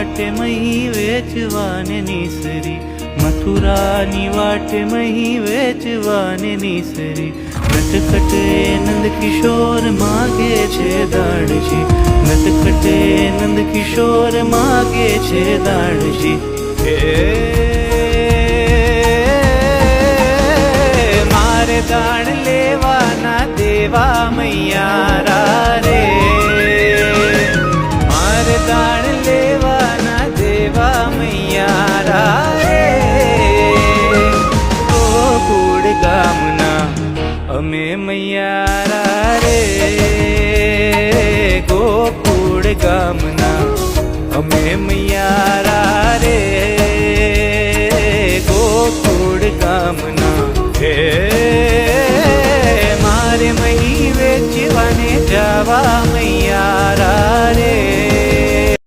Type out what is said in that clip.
વાટે મહી વેચવાને નીસરી, મથુરાની વાટે મહી વેચવાને નીસરી. નટખટે નંદ કિશોર માગે છે દાણજી, નટખટે નંદ કિશોર માગે છે દાણજી. મારે દાણ લેવાના દેવા મૈયારા રે, મારે દાણ લેવાના દેવા મૈયારા રે. ગોકુળ ગામના અમે મૈયારા રે, ગોકુળ ગામના અમે મૈયારા રે, ગોકુળ ગામના. હે મારે મહી વેચવાને જવા મૈયારા રે,